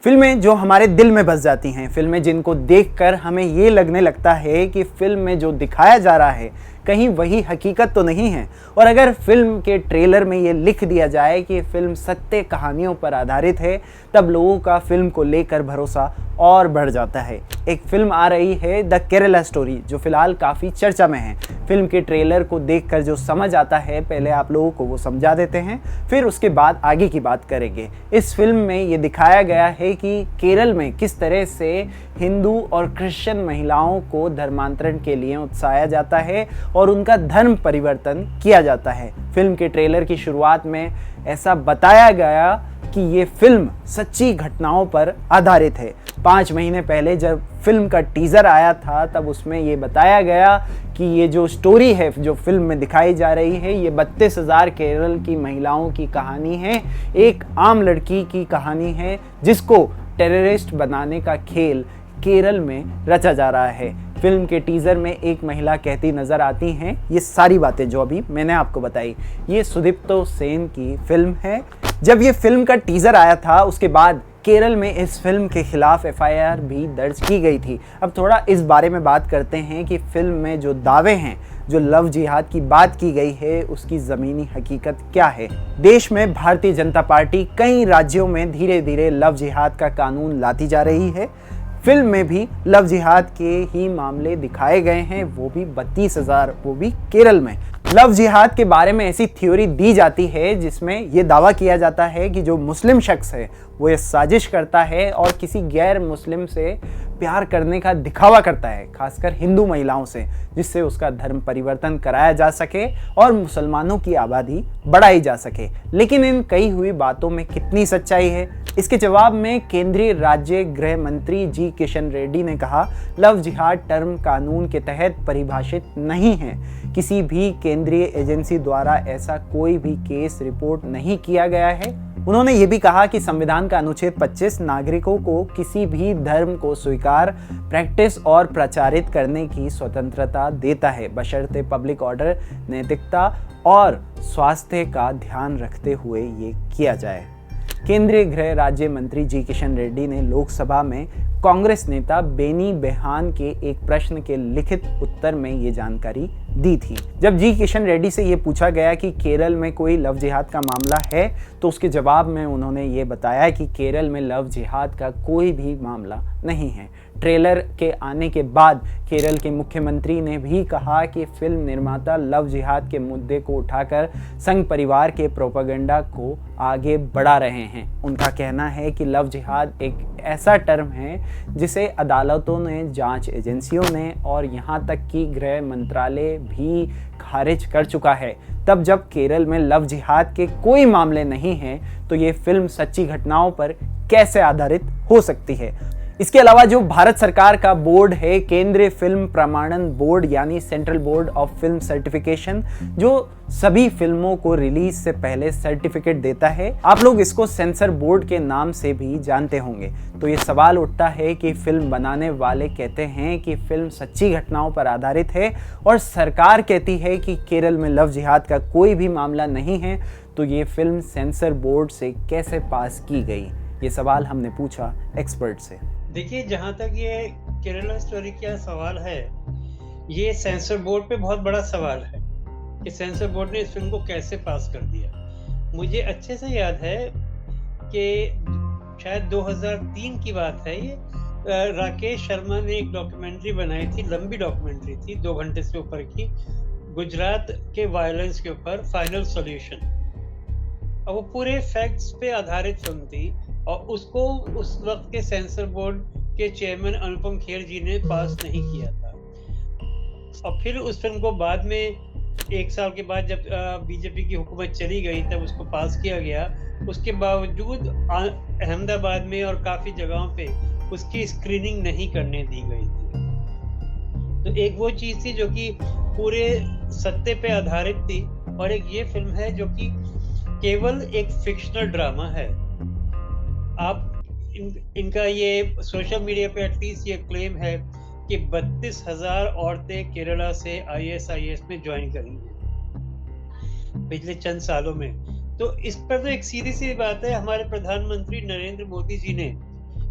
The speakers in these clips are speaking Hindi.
फिल्में जो हमारे दिल में बस जाती हैं, फिल्में जिनको देखकर हमें ये लगने लगता है कि फिल्म में जो दिखाया जा रहा है कहीं वही हकीकत तो नहीं है। और अगर फिल्म के ट्रेलर में ये लिख दिया जाए कि फिल्म सत्य कहानियों पर आधारित है, तब लोगों का फिल्म को लेकर भरोसा और बढ़ जाता है। एक फिल्म आ रही है द केरला स्टोरी, जो फिलहाल काफ़ी चर्चा में है। फिल्म के ट्रेलर को देखकर जो समझ आता है, पहले आप लोगों को वो समझा देते हैं, फिर उसके बाद आगे की बात करेंगे। इस फिल्म में ये दिखाया गया है कि केरल में किस तरह से हिंदू और क्रिश्चियन महिलाओं को धर्मांतरण के लिए उकसाया जाता है और उनका धर्म परिवर्तन किया जाता है। फिल्म के ट्रेलर की शुरुआत में ऐसा बताया गया कि ये फिल्म सच्ची घटनाओं पर आधारित है। 5 महीने पहले जब फिल्म का टीज़र आया था, तब उसमें ये बताया गया कि ये जो स्टोरी है जो फिल्म में दिखाई जा रही है, ये 32,000 केरल की महिलाओं की कहानी है। एक आम लड़की की कहानी है जिसको टेररिस्ट बनाने का खेल केरल में रचा जा रहा है। फिल्म के टीज़र में एक महिला कहती नज़र आती हैं ये सारी बातें जो अभी मैंने आपको बताई। ये सुदीप्तो सेन की फिल्म है। जब ये फिल्म का टीज़र आया था, उसके बाद केरल में इस फिल्म के खिलाफ एफआईआर भी दर्ज की गई थी। अब थोड़ा इस बारे में बात करते हैं कि फिल्म में जो दावे हैं, जो लव जिहाद की बात की गई है, उसकी ज़मीनी हकीकत क्या है। देश में भारतीय जनता पार्टी कई राज्यों में धीरे धीरे लव जिहाद का कानून लाती जा रही है। फिल्म में भी लव जिहाद के ही मामले दिखाए गए हैं, वो भी 32,000, वो भी केरल में। लव जिहाद के बारे में ऐसी थ्योरी दी जाती है जिसमें ये दावा किया जाता है कि जो मुस्लिम शख्स है वो ये साजिश करता है और किसी गैर मुस्लिम से प्यार करने का दिखावा करता है, खासकर हिंदू महिलाओं से, जिससे उसका धर्म परिवर्तन कराया जा सके और मुसलमानों की आबादी बढ़ाई जा सके। लेकिन इन कही हुई बातों में कितनी सच्चाई है? इसके जवाब में केंद्रीय राज्य गृह मंत्री जी किशन रेड्डी ने कहा, लव जिहाद टर्म कानून के तहत परिभाषित नहीं है। किसी भी केंद्रीय एजेंसी द्वारा ऐसा कोई भी केस रिपोर्ट नहीं किया गया है। उन्होंने ये भी कहा कि संविधान का अनुच्छेद 25 नागरिकों को किसी भी धर्म को स्वीकार, प्रैक्टिस और प्रचारित करने की स्वतंत्रता देता है, बशर्ते पब्लिक ऑर्डर, नैतिकता और स्वास्थ्य का ध्यान रखते हुए ये किया जाए। केंद्रीय गृह राज्य मंत्री जी किशन रेड्डी ने लोकसभा में कांग्रेस नेता बेनी बेहान के एक प्रश्न के लिखित उत्तर में ये जानकारी दी थी। जब जी किशन रेड्डी से ये पूछा गया कि केरल में कोई लव जिहाद का मामला है, तो उसके जवाब में उन्होंने ये बताया कि केरल में लव जिहाद का कोई भी मामला नहीं है। ट्रेलर के आने के बाद केरल के मुख्यमंत्री ने भी कहा कि फिल्म निर्माता लव जिहाद के मुद्दे को उठाकर संघ परिवार के प्रोपेगेंडा को आगे बढ़ा रहे हैं। उनका कहना है कि लव जिहाद एक ऐसा टर्म है जिसे अदालतों ने, जांच एजेंसियों ने और यहाँ तक कि गृह मंत्रालय भी खारिज कर चुका है। तब जब केरल में लव जिहाद के कोई मामले नहीं हैं, तो ये फिल्म सच्ची घटनाओं पर कैसे आधारित हो सकती है? इसके अलावा जो भारत सरकार का बोर्ड है, केंद्रीय फिल्म प्रमाणन बोर्ड यानी central board of film certification, जो सभी फिल्मों को रिलीज से पहले सर्टिफिकेट देता है, आप लोग इसको सेंसर बोर्ड के नाम से भी जानते होंगे। तो ये सवाल उठता है कि फिल्म बनाने वाले कहते हैं कि फिल्म सच्ची घटनाओं पर आधारित है और सरकार कहती है कि केरल में लव जिहाद का कोई भी मामला नहीं है, तो ये फिल्म सेंसर बोर्ड से कैसे पास की गई? ये सवाल हमने पूछा एक्सपर्ट से। देखिए, जहाँ तक ये केरला स्टोरी का सवाल है, ये सेंसर बोर्ड पे बहुत बड़ा सवाल है कि सेंसर बोर्ड ने इस फिल्म को कैसे पास कर दिया। मुझे अच्छे से याद है कि शायद 2003 की बात है ये, राकेश शर्मा ने एक डॉक्यूमेंट्री बनाई थी, लंबी डॉक्यूमेंट्री थी, 2 घंटे से ऊपर की, गुजरात के वायलेंस के ऊपर, फाइनल सॉल्यूशन। और वो पूरे फैक्ट्स पे आधारित फिल्म थी और उसको उस वक्त के सेंसर बोर्ड के चेयरमैन अनुपम खेर जी ने पास नहीं किया था। और फिर उस फिल्म को बाद में 1 साल के बाद जब बीजेपी की हुकूमत चली गई, तब उसको पास किया गया। उसके बावजूद अहमदाबाद में और काफ़ी जगहों पे उसकी स्क्रीनिंग नहीं करने दी गई थी। तो एक वो चीज़ थी जो कि पूरे सत्य पे आधारित थी, और एक ये फिल्म है जो कि केवल एक फिक्शनल ड्रामा है। आप इनका ये सोशल मीडिया पे एटलीस्ट ये क्लेम है कि 32,000 औरतें केरला से ISIS में ज्वाइन करी हैं पिछले चंद सालों में। तो इस पर तो एक सीधी सी बात है, हमारे प्रधानमंत्री नरेंद्र मोदी जी ने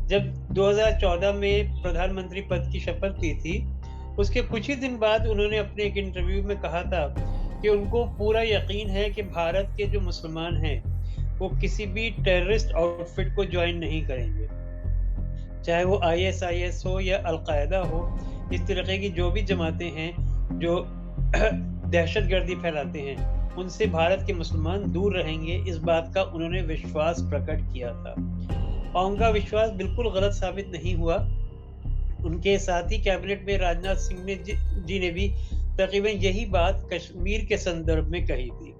जब 2014 में प्रधानमंत्री पद की शपथ ली थी, उसके कुछ ही दिन बाद उन्होंने अपने एक इंटरव्यू में कहा था कि उनको पूरा यकीन है कि भारत के जो मुसलमान हैं, वो किसी भी टेररिस्ट आउटफिट को ज्वाइन नहीं करेंगे, चाहे वो ISIS हो या अलकायदा हो। इस तरीके की जो भी जमातें हैं जो दहशतगर्दी फैलाते हैं, उनसे भारत के मुसलमान दूर रहेंगे। इस बात का उन्होंने विश्वास प्रकट किया था और उनका विश्वास बिल्कुल गलत साबित नहीं हुआ। उनके साथ ही कैबिनेट में राजनाथ सिंह जी ने भी तकरीबन यही बात कश्मीर के संदर्भ में कही थी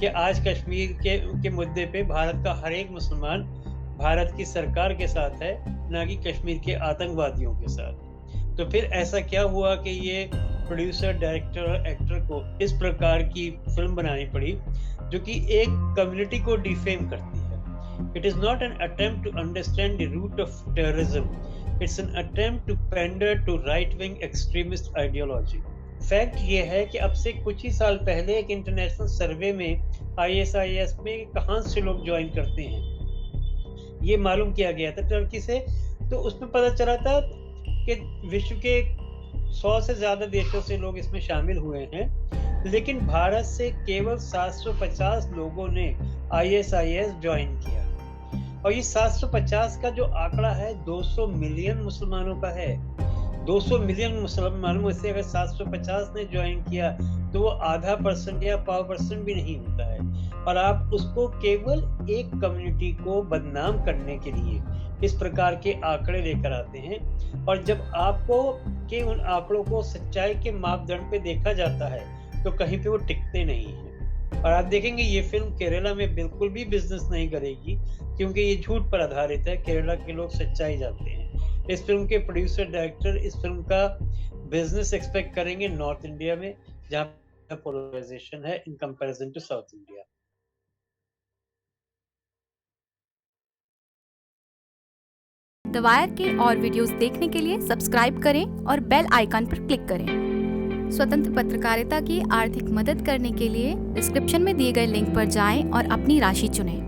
कि आज कश्मीर के मुद्दे पे भारत का हर एक मुसलमान भारत की सरकार के साथ है, ना कि कश्मीर के आतंकवादियों के साथ। तो फिर ऐसा क्या हुआ कि ये प्रोड्यूसर, डायरेक्टर और एक्टर को इस प्रकार की फिल्म बनानी पड़ी जो कि एक कम्युनिटी को डिफेम करती है। It is not an attempt to understand the root of terrorism, it's an attempt to pander to right wing extremist ideology. Fact ये है कि अब से कुछ ही साल पहले एक इंटरनेशनल सर्वे में ISIS में कहाँ से लोग ज्वाइन करते हैं ये मालूम किया गया था टर्की से। तो उसमें पता चला था कि विश्व के 100 से ज्यादा देशों से लोग इसमें शामिल हुए हैं, लेकिन भारत से केवल 750 लोगों ने ISIS ज्वाइन किया। और ये 750 का जो आंकड़ा है 200 मिलियन मुसलमानों का है। 200 मिलियन मुसलमानों में से अगर 750 ने ज्वाइन किया तो वो आधा % या 0.5% भी नहीं होता है। और आप उसको केवल एक कम्युनिटी को बदनाम करने के लिए इस प्रकार के आंकड़े लेकर आते हैं। और जब आपको के उन आंकड़ों को सच्चाई के मापदंड पे देखा जाता है तो कहीं पे वो टिकते नहीं हैं। और आप देखेंगे ये फिल्म केरला में बिल्कुल भी बिजनेस नहीं करेगी, क्योंकि ये झूठ पर आधारित है। केरला के लोग सच्चाई जानते हैं। इस फिल्म के प्रोड्यूसर, डायरेक्टर इस फिल्म का बिजनेस एक्सपेक्ट करेंगे नॉर्थ इंडिया में, जहाँ पोलराइजेशन है in comparison to South India. The Wire के और वीडियोस देखने के लिए सब्सक्राइब करें और बेल आइकन पर क्लिक करें। स्वतंत्र पत्रकारिता की आर्थिक मदद करने के लिए डिस्क्रिप्शन में दिए गए लिंक पर जाएं और अपनी राशि चुनें।